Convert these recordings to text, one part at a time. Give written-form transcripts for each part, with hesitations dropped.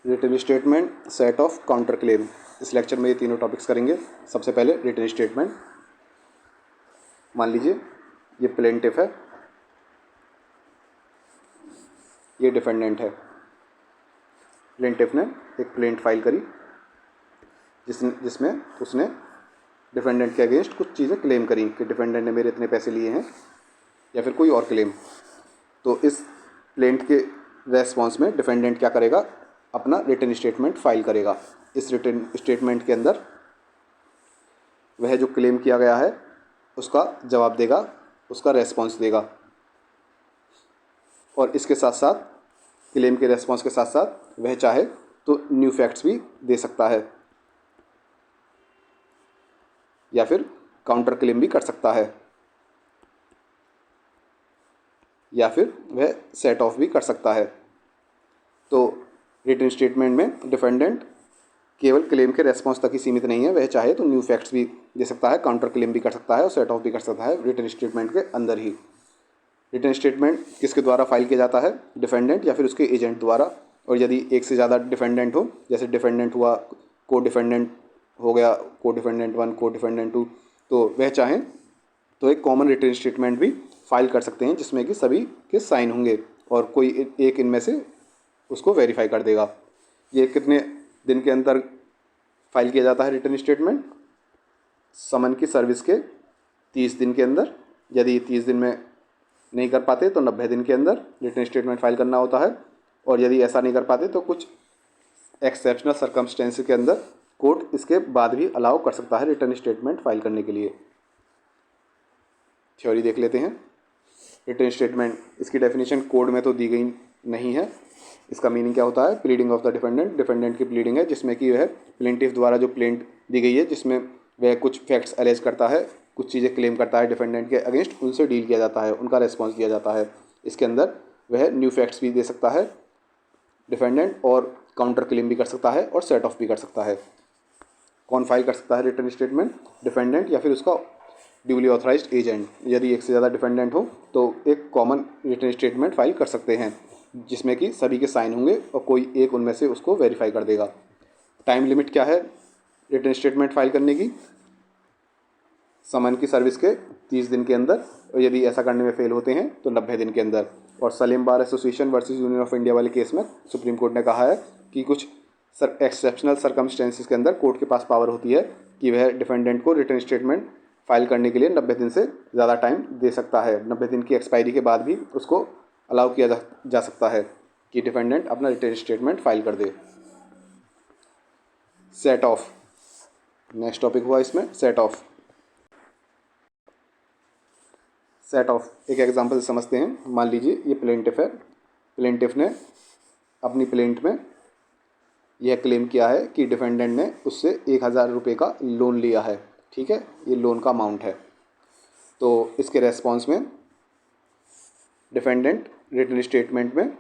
Written statement, set off, counter claim. इस lecture में ये तीनों टॉपिक्स करेंगे। सबसे पहले रिटन स्टेटमेंट। मान लीजिए ये प्लेंटिफ है, ये डिफेंडेंट है। प्लेंटिफ ने एक प्लेंट फाइल करी जिसमें उसने डिफेंडेंट के अगेंस्ट कुछ चीज़ें क्लेम करी कि डिफेंडेंट ने मेरे इतने पैसे लिए हैं या फिर कोई और क्लेम। तो इस प्लेंट के रेस्पॉन्स में डिफेंडेंट क्या करेगा, अपना रिटन स्टेटमेंट फाइल करेगा। इस रिटन स्टेटमेंट के अंदर वह जो क्लेम किया गया है उसका जवाब देगा, उसका रेस्पॉन्स देगा, और इसके साथ साथ क्लेम के रेस्पॉन्स के साथ साथ वह चाहे तो न्यू फैक्ट्स भी दे सकता है या फिर काउंटर क्लेम भी कर सकता है, या फिर वह सेट ऑफ भी कर सकता है। तो रिटन स्टेटमेंट में डिफेंडेंट केवल क्लेम के रेस्पॉन्स तक ही सीमित नहीं है, वह चाहे तो न्यू फैक्ट्स भी दे सकता है, काउंटर क्लेम भी कर सकता है और सेट ऑफ भी कर सकता है रिटन स्टेटमेंट के अंदर ही। रिटन स्टेटमेंट किसके द्वारा फाइल किया जाता है, डिफेंडेंट या फिर उसके एजेंट द्वारा। और यदि एक से ज़्यादा डिफेंडेंट हो, जैसे डिफेंडेंट हुआ, को डिफेंडेंट हो गया, को डिफेंडेंट 1, को डिफेंडेंट 2, तो वह चाहें तो एक कॉमन रिटन स्टेटमेंट भी फाइल कर सकते हैं जिसमें कि सभी के साइन होंगे और कोई एक इनमें से उसको वेरीफाई कर देगा। ये कितने दिन के अंदर फाइल किया जाता है रिटन स्टेटमेंट? समन की सर्विस के 30 दिन के अंदर। यदि 30 दिन में नहीं कर पाते तो 90 दिन के अंदर रिटन स्टेटमेंट फाइल करना होता है, और यदि ऐसा नहीं कर पाते तो कुछ एक्सेप्शनल सर्कमस्टेंसेस के अंदर कोर्ट इसके बाद भी अलाउ कर सकता है रिटन स्टेटमेंट फाइल करने के लिए। थ्योरी देख लेते हैं। रिटन स्टेटमेंट, इसकी डेफिनेशन कोड में तो दी गई नहीं है। इसका मीनिंग क्या होता है? Pleading of the defendant, defendant की प्लीडिंग है जिसमें कि वह प्लेंटिफ द्वारा जो प्लेंट दी गई है जिसमें वह कुछ फैक्ट्स अरेज करता है, कुछ चीज़ें क्लेम करता है डिफेंडेंट के अगेंस्ट, उनसे डील किया जाता है, उनका रेस्पॉन्स दिया जाता है। इसके अंदर वह न्यू फैक्ट्स भी दे सकता है डिफेंडेंट, और काउंटर क्लेम भी कर सकता है और सेट ऑफ भी कर सकता है। कौन फाइल कर सकता है रिटन स्टेटमेंट? डिफेंडेंट या फिर उसका ड्यूली ऑथराइज्ड एजेंट। यदि एक से ज़्यादा डिफेंडेंट हो तो एक कॉमन रिटन स्टेटमेंट फाइल कर सकते हैं जिसमें कि सभी के साइन होंगे और कोई एक उनमें से उसको वेरीफाई कर देगा। टाइम लिमिट क्या है रिटन स्टेटमेंट फाइल करने की? समन की सर्विस के 30 दिन के अंदर, और यदि ऐसा करने में फेल होते हैं तो 90 दिन के अंदर। और Salim bar association versus union of India वाले केस में सुप्रीम कोर्ट ने कहा है कि कुछ एक्सेप्शनल सर्कमस्टेंसेस के अंदर कोर्ट के पास पावर होती है कि वह डिफेंडेंट को रिटन स्टेटमेंट फाइल करने के लिए 90 दिन से ज़्यादा टाइम दे सकता है। 90 दिन की एक्सपायरी के बाद भी उसको अलाउ किया जा सकता है कि डिफेंडेंट अपना रिटन स्टेटमेंट फाइल कर दे। सेट ऑफ, नेक्स्ट टॉपिक हुआ इसमें सेट ऑफ। सेट ऑफ एक एग्जांपल से समझते हैं। मान लीजिए ये प्लेंटिफ है। प्लेंटिफ ने अपनी प्लेंट में यह क्लेम किया है कि डिफेंडेंट ने उससे 1000 रुपये का लोन लिया है। ठीक है, ये लोन का अमाउंट है। तो इसके रेस्पॉन्स में डिफेंडेंट रिटन स्टेटमेंट में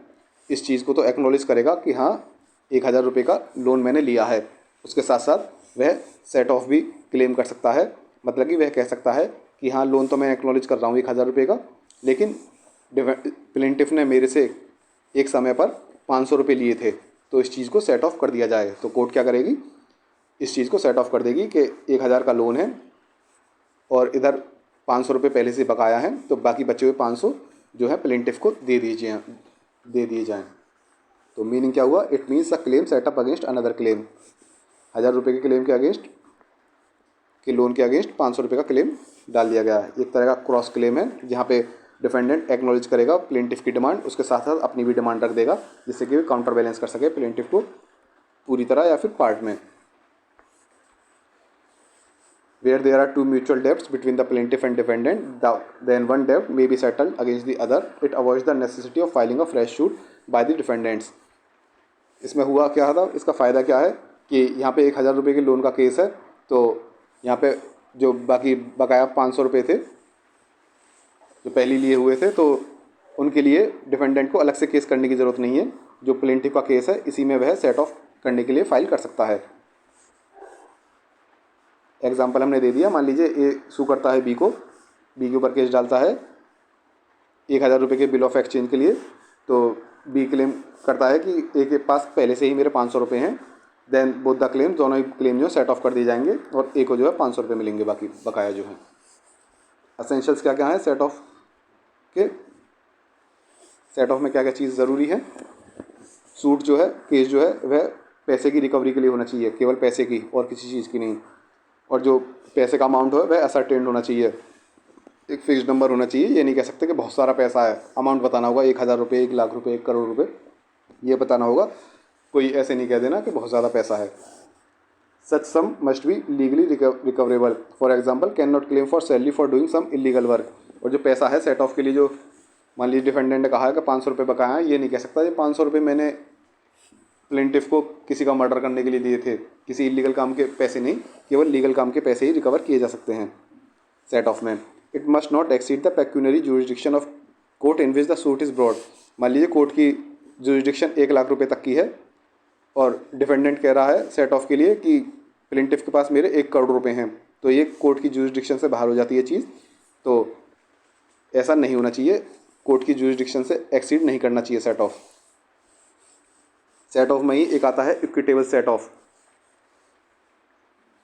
इस चीज़ को तो एक्नॉलेज करेगा कि हाँ 1000 रुपये का लोन मैंने लिया है। उसके साथ साथ वह सेट ऑफ भी क्लेम कर सकता है, मतलब कि वह कह सकता है कि हाँ लोन तो मैं एक्नॉलेज कर रहा हूँ 1000 रुपये का, लेकिन प्लेंटिफ ने मेरे से एक समय पर 500 रुपये लिए थे, तो इस चीज़ को सेट ऑफ कर दिया जाए। तो कोर्ट क्या करेगी? इस चीज़ को सेट ऑफ कर देगी कि 1000 का लोन है और इधर 500 रुपये पहले से बकाया है, तो बाकी बचे हुए 500 जो है प्लेंटिफ को दे दिए जाएँ। तो मीनिंग क्या हुआ? It means a claim set up against another claim. 1000 रुपये के क्लेम के अगेंस्ट, के लोन के अगेंस्ट 500 रुपये का क्लेम डाल दिया गया है। एक तरह का क्रॉस क्लेम है जहाँ पे डिफेंडेंट एक्नॉलेज करेगा प्लेंटिफ की डिमांड, उसके साथ साथ अपनी भी डिमांड रख देगा जिससे कि काउंटर बैलेंस कर सके प्लेंटिफ को पूरी तरह या फिर पार्ट में। Where there are two mutual debts between the plaintiff and defendant, then one debt may be settled against the other. It avoids the necessity of filing a fresh suit by the defendants. इसमें हुआ क्या था, इसका फ़ायदा क्या है कि यहाँ पे 1000 रुपये के लोन का केस है, तो यहाँ पे जो बाकी बकाया 500 रुपये थे जो पहले लिए हुए थे, तो उनके लिए डिफेंडेंट को अलग से केस करने की ज़रूरत नहीं है। जो प्लेंटिफ का केस है इसी में वह सेट ऑफ करने के लिए फाइल कर सकता है। एग्जाम्पल हमने दे दिया। मान लीजिए ए सू करता है बी को, बी के ऊपर केस डालता है 1000 रुपये के बिल ऑफ एक्सचेंज के लिए। तो बी क्लेम करता है कि ए के पास पहले से ही मेरे 500 रुपये हैं, देन बोथ द क्लेम, दोनों ही क्लेम जो है सेट ऑफ कर दिए जाएंगे और ए को जो है 500 रुपये मिलेंगे बाकी बकाया जो है। असेंशियल्स क्या क्या है सेट ऑफ के, सेट ऑफ में क्या क्या चीज़ ज़रूरी है। सूट जो है, केस जो है वह पैसे की रिकवरी के लिए होना चाहिए, केवल पैसे की और किसी चीज़ की नहीं। और जो पैसे का अमाउंट हो वह असर्टेन्ड होना चाहिए, एक फिक्स्ड नंबर होना चाहिए। ये नहीं कह सकते कि बहुत सारा पैसा है, अमाउंट बताना होगा 1000 रुपये, 1 लाख रुपये, 1 करोड़ रुपये, ये बताना होगा। कोई ऐसे नहीं कह देना कि बहुत ज़्यादा पैसा है। Such sum must be legally recoverable, for example can not claim for salary for doing some illegal work. और जो पैसा है सेट ऑफ के लिए, जो मान लीजिए डिफेंडेंट ने कहा है कि 500 रुपये बकाया है, ये नहीं कह सकता ये 500 रुपये मैंने प्लेंटिफ को किसी का मर्डर करने के लिए दिए थे, किसी इलीगल काम के पैसे नहीं, केवल लीगल काम के पैसे ही रिकवर किए जा सकते हैं सेट ऑफ में। It must not exceed the pecuniary jurisdiction of court in which the suit is brought. मान लीजिए कोर्ट की जुरिडिक्शन 1 लाख रुपये तक की है और डिफेंडेंट कह रहा है सेट ऑफ के लिए कि प्लेंटिफ के पास मेरे 1 करोड़ रुपये हैं, तो ये कोर्ट की जुरिडिक्शन से बाहर हो जाती है चीज़। तो ऐसा नहीं होना चाहिए, कोर्ट की जुरिडिक्शन से एक्सीड नहीं करना चाहिए सेट ऑफ। सेट ऑफ में ही एक आता है equitable set of.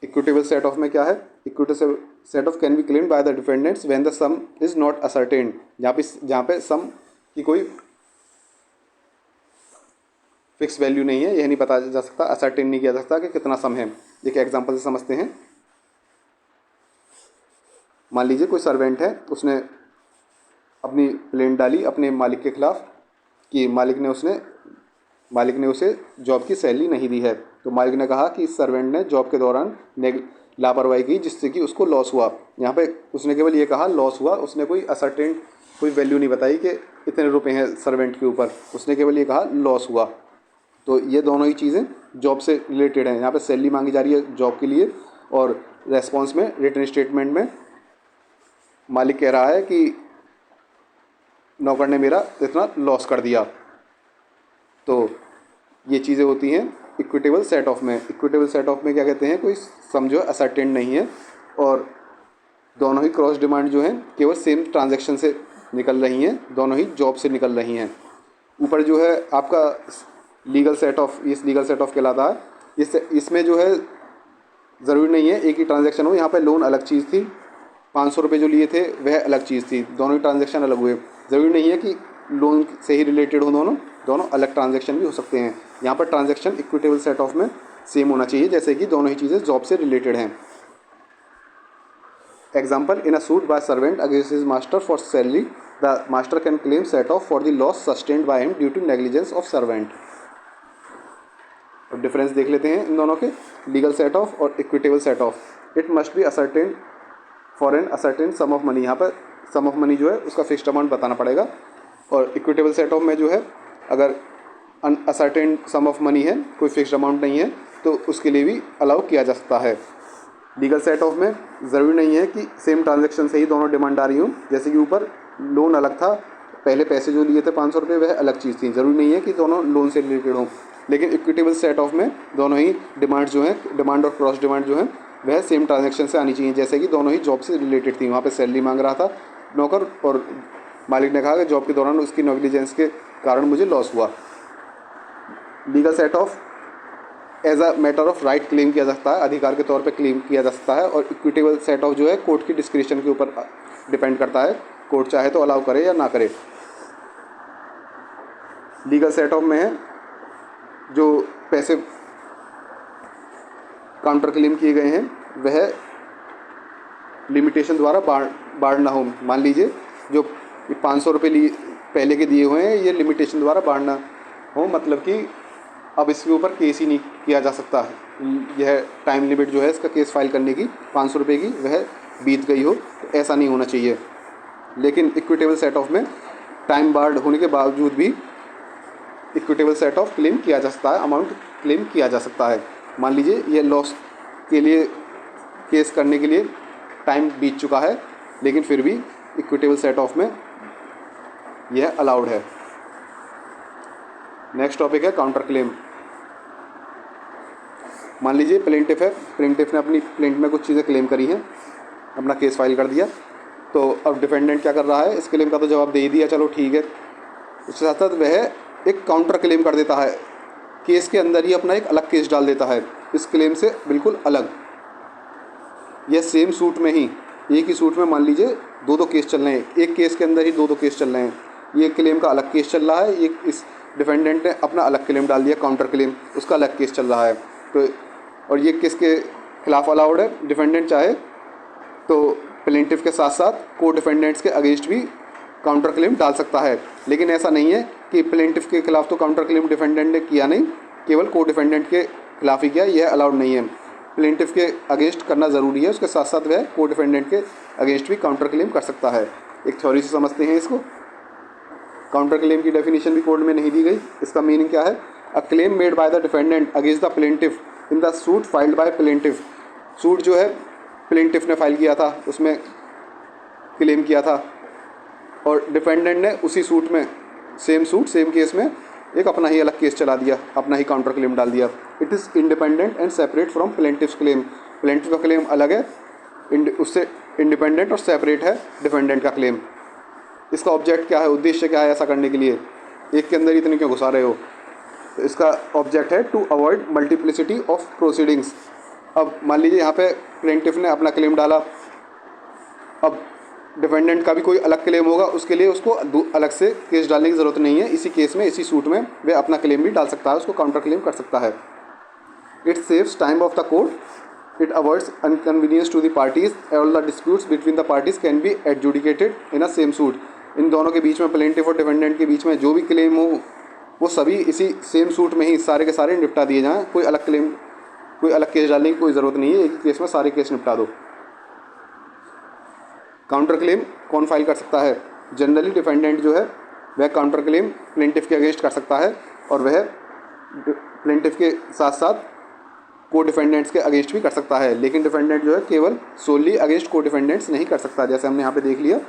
Equitable set off में क्या है, equitable set of can be claimed by the defendants when the some is not ascertained. जहाँ पे सम की कोई फिक्स वैल्यू नहीं है, यह नहीं पता जा सकता, असर्टेन नहीं किया जा सकता कि कितना सम है। देखिए एग्जांपल से समझते हैं। मान लीजिए कोई सर्वेंट है, उसने अपनी प्लेंट डाली अपने मालिक के खिलाफ कि मालिक ने उसे जॉब की सैलरी नहीं दी है। तो मालिक ने कहा कि इस सर्वेंट ने जॉब के दौरान लापरवाही की जिससे कि उसको लॉस हुआ। यहाँ पे उसने केवल ये कहा लॉस हुआ, उसने कोई असर्टेन कोई वैल्यू नहीं बताई कि इतने रुपए हैं सर्वेंट के ऊपर, उसने केवल ये कहा लॉस हुआ। तो ये दोनों ही चीज़ें जॉब से रिलेटेड हैं। यहाँ पे सैलरी मांगी जा रही है जॉब के लिए और रेस्पॉन्स में रिटर्न स्टेटमेंट में मालिक कह रहा है कि नौकर ने मेरा इतना लॉस कर दिया। तो ये चीज़ें होती हैं इक्विटेबल सेट ऑफ में। इक्विटेबल सेट ऑफ में क्या कहते हैं, कोई समझो असर्टेन नहीं है और दोनों ही क्रॉस डिमांड जो हैं केवल सेम ट्रांजैक्शन से निकल रही हैं, दोनों ही जॉब से निकल रही हैं। ऊपर जो है आपका लीगल सेट ऑफ, इस लीगल सेट ऑफ कहलाता है। इसमें जो है ज़रूरी नहीं है एक ही ट्रांजैक्शन हो। यहाँ पे लोन अलग चीज़ थी, 500 रुपये जो लिए थे वह अलग चीज़ थी, दोनों ही ट्रांजैक्शन अलग हुए। ज़रूरी नहीं है कि लोन से ही रिलेटेड हो, दोनों अलग ट्रांजैक्शन भी हो सकते हैं। यहाँ पर ट्रांजैक्शन इक्विटेबल सेट ऑफ में सेम होना चाहिए, जैसे कि दोनों ही चीज़ें जॉब से रिलेटेड हैं। Example, in a suit by servant against his master for salary the master can claim set off for the loss sustained by him due to negligence of servant. अब difference देख लेते हैं इन दोनों के, legal set off और equitable set off. It must be ascertain for an ascertain sum of money. यहाँ पर सम ऑफ मनी जो है उसका फिक्स्ड अमाउंट बताना पड़ेगा। और इक्विटेबल सेट ऑफ में जो है अगर असर्टेन सम ऑफ मनी है, कोई फिक्स्ड अमाउंट नहीं है, तो उसके लिए भी अलाउ किया जा सकता है। लीगल सेट ऑफ में ज़रूरी नहीं है कि सेम ट्रांजैक्शन से ही दोनों डिमांड आ रही हूँ, जैसे कि ऊपर लोन अलग था, पहले पैसे जो लिए थे 500 रुपये वह अलग चीज़ थी, ज़रूरी नहीं है कि दोनों लोन से रिलेटेड हों। लेकिन इक्विटेबल सेट ऑफ में दोनों ही डिमांड जो है, डिमांड और क्रॉस डिमांड जो है वह सेम ट्रांजैक्शन से आनी चाहिए, जैसे कि दोनों ही जॉब से रिलेटेड थी। वहाँ पे सैलरी मांग रहा था नौकर और मालिक ने कहा कि जॉब के दौरान उसकी नेग्लिजेंस के कारण मुझे लॉस हुआ। Legal set off as a matter of right claim किया जा सकता है, अधिकार के तौर पे क्लेम किया जा सकता है। और इक्विटेबल सेट ऑफ जो है कोर्ट की डिस्क्रिप्शन के ऊपर डिपेंड करता है, कोर्ट चाहे तो अलाउ करे या ना करे। लीगल सेट ऑफ में है जो पैसे काउंटर क्लेम किए गए हैं वह लिमिटेशन द्वारा बाढ़ ना हो। मान लीजिए जो 500 रुपये पहले के दिए हुए हैं ये लिमिटेशन द्वारा बाढ़ ना हो, मतलब कि अब इसके ऊपर केस ही नहीं किया जा सकता। यह टाइम लिमिट जो है इसका केस फाइल करने की 500 रुपये की वह बीत गई हो, तो ऐसा नहीं होना चाहिए। लेकिन इक्विटेबल सेट ऑफ में टाइम बार्ड होने के बावजूद भी इक्विटेबल सेट ऑफ क्लेम किया जा सकता है, अमाउंट क्लेम किया जा सकता है। मान लीजिए ये लॉस के लिए केस करने के लिए टाइम बीत चुका है, लेकिन फिर भी इक्विटेबल सेट ऑफ में यह अलाउड है। नेक्स्ट टॉपिक है काउंटर क्लेम। मान लीजिए प्लेंटिफ है, प्लेंटिफ ने अपनी प्लेंट में कुछ चीज़ें क्लेम करी हैं, अपना केस फाइल कर दिया, तो अब डिफेंडेंट क्या कर रहा है, इस क्लेम का तो जवाब दे ही दिया, चलो ठीक है। उसके साथ साथ वह एक काउंटर क्लेम कर देता है, केस के अंदर ही अपना एक अलग केस डाल देता है इस क्लेम से बिल्कुल अलग। यह सेम सूट में ही, एक ही सूट में मान लीजिए दो दो केस चल रहे हैं, एक केस के अंदर ही दो दो केस चल रहे हैं, ये क्लेम का अलग केस चल रहा है, एक इस डिफेंडेंट ने अपना अलग क्लेम डाल दिया काउंटर क्लेम, उसका अलग केस चल रहा है। तो और ये किसके खिलाफ अलाउड है, डिफेंडेंट चाहे तो प्लेंटिफ के साथ साथ को डिफेंडेंट्स के अगेंस्ट भी काउंटर क्लेम डाल सकता है। लेकिन ऐसा नहीं है कि प्लेंटिफ के खिलाफ तो काउंटर क्लेम डिफेंडेंट ने किया नहीं, केवल को डिफेंडेंट के खिलाफ ही किया, यह अलाउड नहीं है। प्लेंटिफ के अगेंस्ट करना ज़रूरी है, उसके साथ साथ वह को डिफेंडेंट के अगेंस्ट भी काउंटर क्लेम कर सकता है। एक थ्योरी से समझते हैं इसको। काउंटर क्लेम की डेफिनेशन भी कोड में नहीं दी गई। इसका मीनिंग क्या है, a claim made by the defendant against the plaintiff in the suit filed by plaintiff. Suit जो है प्लेंटिफ ने फाइल किया था, उसमें क्लेम किया था, और डिफेंडेंट ने उसी सूट में सेम सूट सेम केस में एक अपना ही अलग केस चला दिया, अपना ही काउंटर क्लेम डाल दिया। It is independent and separate from plaintiff's claim. Plaintiff का क्लेम अलग है, उससे इंडिपेंडेंट और सेपरेट है डिफेंडेंट का क्लेम। इसका ऑब्जेक्ट क्या है, उद्देश्य क्या है ऐसा करने के लिए, एक के अंदर इतने क्यों घुसा रहे हो। तो इसका ऑब्जेक्ट है to avoid multiplicity of proceedings. अब मान लीजिए यहाँ पे प्लेंटिफ ने अपना क्लेम डाला, अब डिफेंडेंट का भी कोई अलग क्लेम होगा, उसके लिए उसको अलग से केस डालने की ज़रूरत नहीं है। इसी केस में, इसी सूट में वह अपना क्लेम भी डाल सकता है, उसको काउंटर क्लेम कर सकता है। It saves time of the court, it avoids inconvenience to the parties, all the disputes between the parties can be adjudicated in a same suit. इन दोनों के बीच में, प्लेंटिफ और डिफेंडेंट के बीच में जो भी क्लेम हो वो सभी इसी सेम सूट में ही सारे के सारे निपटा दिए जाएँ। कोई अलग क्लेम, कोई अलग केस डालने की कोई ज़रूरत नहीं है, एक ही केस में सारे केस निपटा दो। काउंटर क्लेम कौन फाइल कर सकता है, जनरली डिफेंडेंट जो है वह काउंटर क्लेम प्लेंटिफ के अगेंस्ट कर सकता है, और वह प्लेंटिफ के साथ साथ को डिफेंडेंट्स के अगेंस्ट भी कर सकता है। लेकिन डिफेंडेंट जो है केवल सोली अगेंस्ट को डिफेंडेंट्स नहीं कर सकता, जैसे हमने यहाँ पे देख लिया।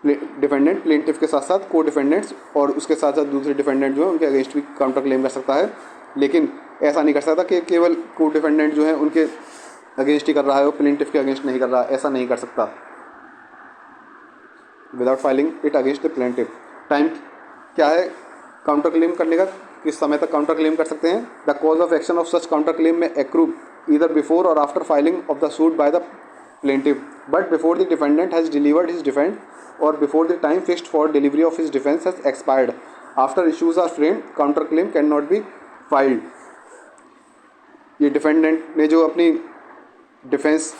डिफेंडेंट प्लेंटिफ के साथ साथ को डिफेंडेंट्स और उसके साथ साथ दूसरे डिफेंडेंट जो है उनके अगेंस्ट भी काउंटर क्लेम कर सकता है। लेकिन ऐसा नहीं कर सकता कि केवल को डिफेंडेंट जो है उनके अगेंस्ट ही कर रहा है और प्लेंटिफ के अगेंस्ट नहीं कर रहा, ऐसा नहीं कर सकता। Without filing it against the plaintiff. Time क्या है काउंटर क्लेम करने का, किस समय तक काउंटर क्लेम कर सकते हैं। The cause of action of such counter claim में एक्रू ईदर बिफोर और after filing of the suit by the plaintiff, but before the defendant has delivered his defence और before the time fixed for delivery of his defence has expired. After issues are framed counter claim can not be filed. ये defendant ने जो अपनी defence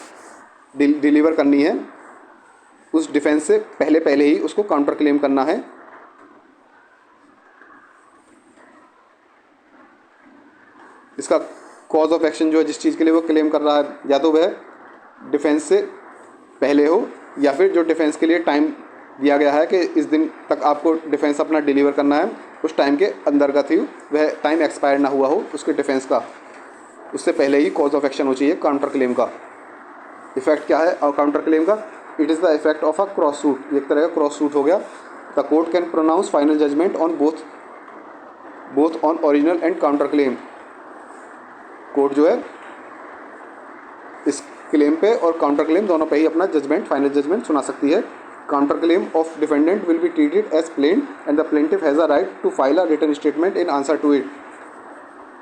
deliver करनी है, उस defence से पहले पहले ही उसको काउंटर क्लेम करना है। इसका कॉज ऑफ एक्शन जो है, जिस चीज़ के लिए वो क्लेम कर रहा है, या तो वह डिफेंस से पहले हो, या फिर जो डिफेंस के लिए टाइम दिया गया है कि इस दिन तक आपको डिफेंस अपना डिलीवर करना है, उस टाइम के अंदर का थी वह टाइम एक्सपायर ना हुआ हो उसके डिफेंस का, उससे पहले ही कॉज ऑफ एक्शन हो चाहिए काउंटर क्लेम का। इफेक्ट क्या है और काउंटर क्लेम का, it is the effect of a cross suit. एक तरह का क्रॉस सूट हो गया। The court can pronounce final judgment on both on original and counter claim. Court जो है इस क्लेम पे और काउंटर क्लेम दोनों पे ही अपना जजमेंट, फाइनल जजमेंट सुना सकती है। Counter claim of defendant will be treated as plaint and the plaintiff has a right to file a written statement in answer to it.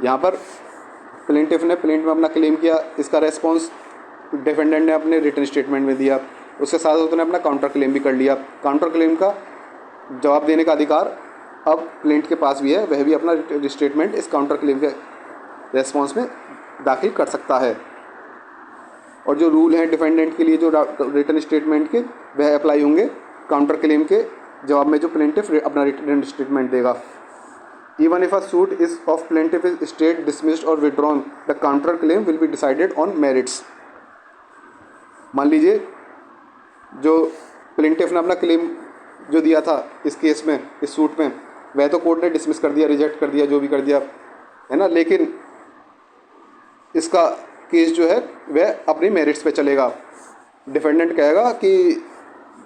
यहाँ पर प्लेंटिफ ने प्लेंट में अपना क्लेम किया, इसका रेस्पॉन्स डिफेंडेंट ने अपने रिटन स्टेटमेंट में दिया, उसके साथ उसने अपना काउंटर क्लेम भी कर लिया। काउंटर क्लेम का जवाब देने का अधिकार अब प्लेंट के पास भी है, वह भी अपना स्टेटमेंट इस काउंटर क्लेम के रेस्पॉन्स में दाखिल कर सकता है। और जो रूल हैं डिफेंडेंट के लिए जो रिटन स्टेटमेंट के, वह अप्लाई होंगे काउंटर क्लेम के जवाब में जो प्लेंटिफ अपना रिटन स्टेटमेंट देगा। Even if a suit is of plaintiff is stayed, dismissed or withdrawn, the counter claim will be decided on merits. मान लीजिए जो प्लेंटिफ ने अपना क्लेम जो दिया था इस केस में, इस सूट में, वह तो कोर्ट ने डिसमिस कर दिया, रिजेक्ट कर दिया, जो भी कर दिया है ना, लेकिन इसका केस जो है वह अपनी मेरिट्स पे चलेगा। डिफेंडेंट कहेगा कि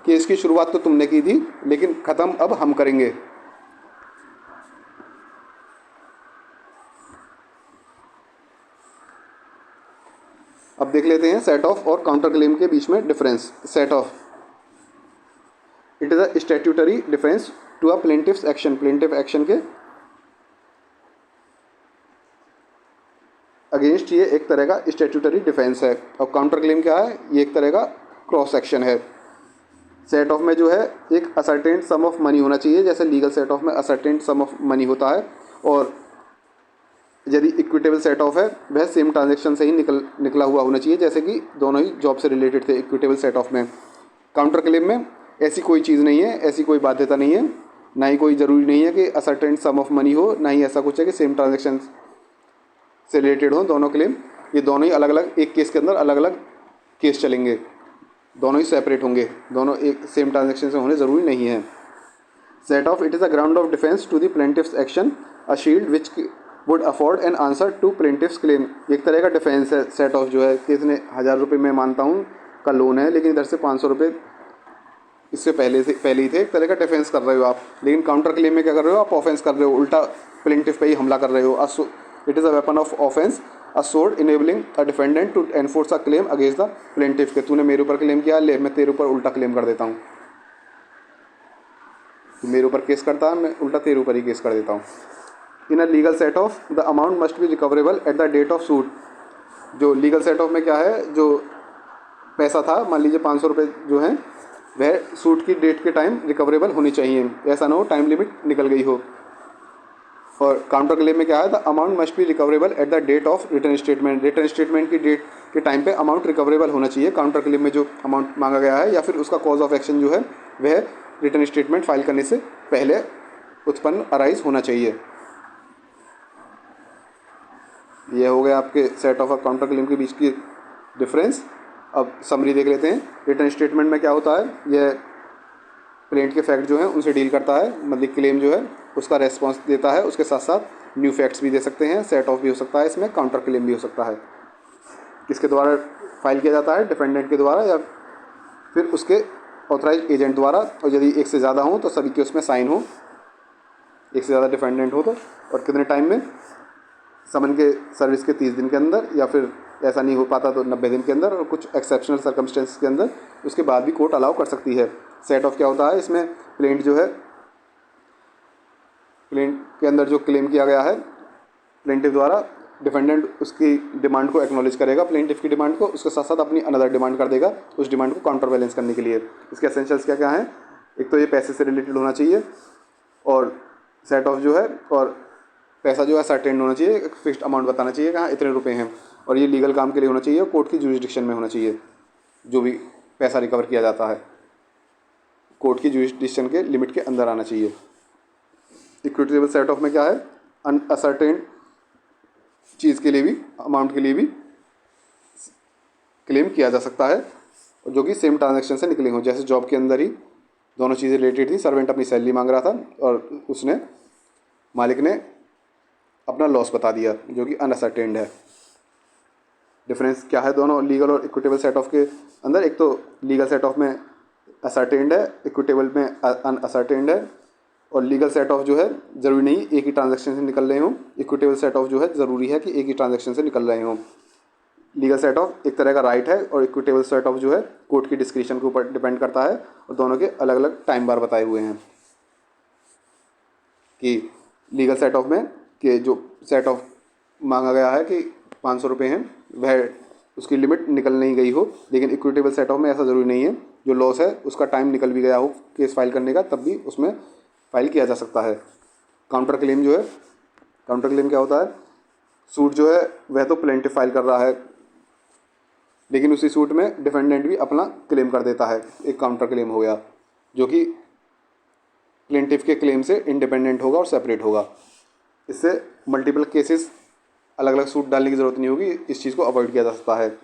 केस की शुरुआत तो तुमने की थी, लेकिन ख़त्म अब हम करेंगे। अब देख लेते हैं सेट ऑफ और काउंटर क्लेम के बीच में difference. Set off, it is a statutory defence to a plaintiff's action. Plaintiff action के अगेंस्ट ये एक तरह का स्टैट्यूटरी डिफेंस है। और काउंटर क्लेम क्या है, ये एक तरह का क्रॉस सेक्शन है। सेट ऑफ में जो है एक असर्टेंड सम ऑफ मनी होना चाहिए, जैसे लीगल सेट ऑफ में असर्टेंड सम ऑफ मनी होता है। और यदि इक्विटेबल सेट ऑफ है वह सेम ट्रांजेक्शन से ही निकला हुआ होना चाहिए, जैसे कि दोनों ही जॉब से रिलेटेड थे इक्विटेबल सेट ऑफ में। काउंटर क्लेम में ऐसी कोई चीज़ नहीं है, ऐसी कोई बाध्यता नहीं है, ना ही कोई ज़रूरी नहीं है कि असर्टेंड सम ऑफ मनी हो, ना ही ऐसा कुछ है कि सेम ट्रांजेक्शन से रिलेटेड हो दोनों क्लेम। ये दोनों ही अलग अलग, एक केस के अंदर अलग अलग केस चलेंगे, दोनों ही सेपरेट होंगे, दोनों एक सेम ट्रांजेक्शन से होने ज़रूरी नहीं है। Set off it is a ground of defence to the plaintiff's action, a shield which would afford an answer to plaintiff's claim. एक तरह का डिफेंस है सेट ऑफ जो है कि इसने 1000 रुपये मैं मानता हूँ का लोन है, लेकिन इधर से 500 रुपये इससे पहले ही थे। एक तरह का डिफेंस कर रहे हो आप, लेकिन काउंटर क्लेम में क्या कर रहे हो, आप ऑफेंस कर रहे हो, उल्टा प्लेंटिफ पे ही हमला कर रहे हो। It is a weapon of offence, a sword enabling a defendant to enforce a claim against the plaintiff. के तूने मेरे ऊपर क्लेम किया, ले मैं तेरे ऊपर उल्टा क्लेम कर देता हूँ, तू मेरे ऊपर केस करता है, मैं उल्टा तेरे ऊपर ही केस कर देता हूँ। In a legal set off the amount must be recoverable at the date of suit. जो लीगल सेट ऑफ में क्या है, जो पैसा था मान लीजिए 500 रुपये जो है वह सूट की डेट के टाइम रिकवरेबल होनी चाहिए, ऐसा ना हो टाइम लिमिट निकल गई हो। और काउंटर क्लेम में क्या है, the amount must be recoverable at the date of written statement. Written statement की डेट के टाइम पे अमाउंट रिकवरेबल होना चाहिए काउंटर क्लेम में जो अमाउंट मांगा गया है, या फिर उसका कॉज ऑफ एक्शन जो है वह रिटर्न स्टेटमेंट फाइल करने से पहले उत्पन्न अराइज होना चाहिए। यह हो गया आपके सेट ऑफ और काउंटर क्लेम के बीच की डिफरेंस। अब समरी देख लेते हैं। रिटर्न स्टेटमेंट में क्या होता है, यह प्लेंट के फैक्ट जो हैं उनसे डील करता है, मतलब क्लेम जो है उसका रेस्पॉन्स देता है, उसके साथ साथ न्यू फैक्ट्स भी दे सकते हैं। सेट ऑफ भी हो सकता है, इसमें काउंटर क्लेम भी हो सकता है। किसके द्वारा फाइल किया जाता है, डिफेंडेंट के द्वारा या फिर उसके ऑथराइज एजेंट द्वारा। और यदि एक से ज़्यादा हो तो सभी के उसमें साइन हो, एक से ज़्यादा डिफेंडेंट हो तो। और कितने टाइम में, समन के सर्विस के 30 दिन के अंदर, या फिर ऐसा नहीं हो पाता तो 90 दिन के अंदर, और कुछ एक्सेप्शनल सर्कमस्टेंसेस के अंदर उसके बाद भी कोर्ट अलाउ कर सकती है। सेट ऑफ क्या होता है, इसमें प्लेंट जो है, प्लेंट के अंदर जो क्लेम किया गया है प्लेंटिफ द्वारा, डिफेंडेंट उसकी डिमांड को एक्नॉलेज करेगा, प्लेंटिफ की डिमांड को, उसके साथ साथ अपनी अनदर डिमांड कर देगा उस डिमांड को काउंटर बैलेंस करने के लिए। इसके एसेंशियल्स क्या क्या हैं, एक तो ये पैसे से रिलेटेड होना चाहिए, और सेट ऑफ जो है, और पैसा जो है सर्टेन होना चाहिए, एक फिक्स्ड अमाउंट बताना चाहिए कि हाँ इतने रुपए हैं, और ये लीगल काम के लिए होना चाहिए, कोर्ट की जुरिस्डिक्शन में होना चाहिए। जो भी पैसा रिकवर किया जाता है कोर्ट की जुरिस्डिक्शन के लिमिट के अंदर आना चाहिए। इक्विटेबल सेट ऑफ में क्या है, अनअसर्टेन चीज़ के लिए भी, अमाउंट के लिए भी क्लेम किया जा सकता है, जो कि सेम ट्रांजैक्शन से निकले हों। जैसे जॉब के अंदर ही दोनों चीज़ें रिलेटेड थी, सर्वेंट अपनी सैलरी मांग रहा था और उसने, मालिक ने अपना लॉस बता दिया जो कि अनअसर्टेन्ड है। डिफरेंस क्या है दोनों लीगल और इक्विटेबल सेट ऑफ के अंदर, एक तो लीगल सेट ऑफ में असर्टेन्ड है, इक्विटेबल में अनअसर्टेन्ड है। और लीगल सेट ऑफ जो है ज़रूरी नहीं एक ही ट्रांजैक्शन से निकल रहे हों, इक्विटेबल सेट ऑफ जो है ज़रूरी है कि एक ही ट्रांजैक्शन से निकल रहे हों। लीगल सेट ऑफ एक तरह का राइट है, और इक्विटेबल सेट ऑफ जो है कोर्ट की डिस्क्रिप्शन के ऊपर डिपेंड करता है, और दोनों के अलग अलग टाइम बार बताए हुए हैं। कि लीगल सेट ऑफ में कि जो सेट ऑफ मांगा गया है कि 500 रुपये हैं, वह उसकी लिमिट निकल नहीं गई हो, लेकिन इक्विटेबल सेट ऑफ में ऐसा ज़रूरी नहीं है, जो लॉस है उसका टाइम निकल भी गया हो केस फाइल करने का, तब भी उसमें फाइल किया जा सकता है। काउंटर क्लेम जो है, काउंटर क्लेम क्या होता है, सूट जो है वह तो प्लेंटिफ फाइल कर रहा है, लेकिन उसी सूट में डिफेंडेंट भी अपना क्लेम कर देता है, एक काउंटर क्लेम हो गया, जो कि प्लेंटिफ के क्लेम से इंडिपेंडेंट होगा और सेपरेट होगा। इससे मल्टीपल केसेस, अलग अलग सूट डालने की ज़रूरत नहीं होगी, इस चीज़ को अवॉइड किया जा सकता है।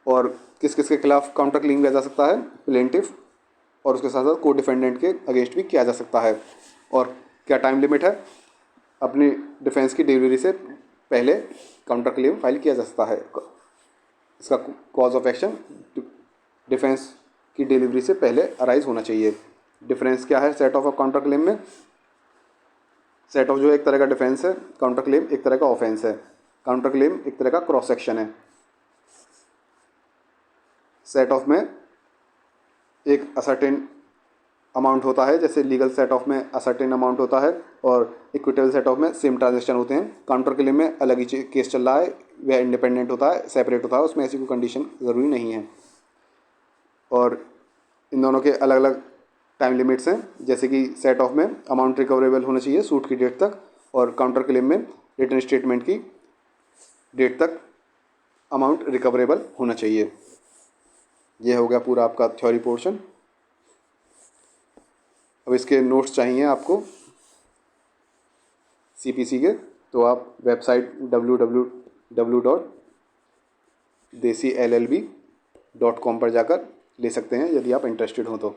और किस किस के खिलाफ काउंटर क्लेम किया जा सकता है, प्लेंटिफ और उसके साथ साथ को डिफेंडेंट के अगेंस्ट भी किया जा सकता है। और क्या टाइम लिमिट है, अपनी डिफेंस की डिलीवरी से पहले काउंटर क्लेम फाइल किया जा सकता है। इसका कॉज ऑफ एक्शन डिफेंस की डिलीवरी से पहले अराइज होना चाहिए। डिफरेंस क्या है सेट ऑफ और काउंटर क्लेम में, सेट ऑफ जो एक तरह का डिफेंस है, काउंटर क्लेम एक तरह का ऑफेंस है। काउंटर क्लेम एक तरह का क्रॉस सेक्शन है। सेट ऑफ में एक असर्टेन अमाउंट होता है, जैसे लीगल सेट ऑफ में असर्टेन अमाउंट होता है और इक्विटेबल सेट ऑफ में सेम ट्रांजेक्शन होते हैं। काउंटर क्लेम में अलग ही केस चल रहा है, वह इंडिपेंडेंट होता है, सेपरेट होता है, उसमें ऐसी कोई कंडीशन ज़रूरी नहीं है। और इन दोनों के अलग अलग टाइम लिमिट्स हैं, जैसे कि सेट ऑफ में अमाउंट रिकवरेबल होना चाहिए सूट की डेट तक, और काउंटर क्लेम में रिटर्न स्टेटमेंट की डेट तक अमाउंट रिकवरेबल होना चाहिए। ये हो गया पूरा आपका थ्योरी पोर्शन। अब इसके नोट्स चाहिए आपको CPC के, तो आप वेबसाइट www.desillb.com पर जाकर ले सकते हैं यदि आप इंटरेस्टेड हो तो।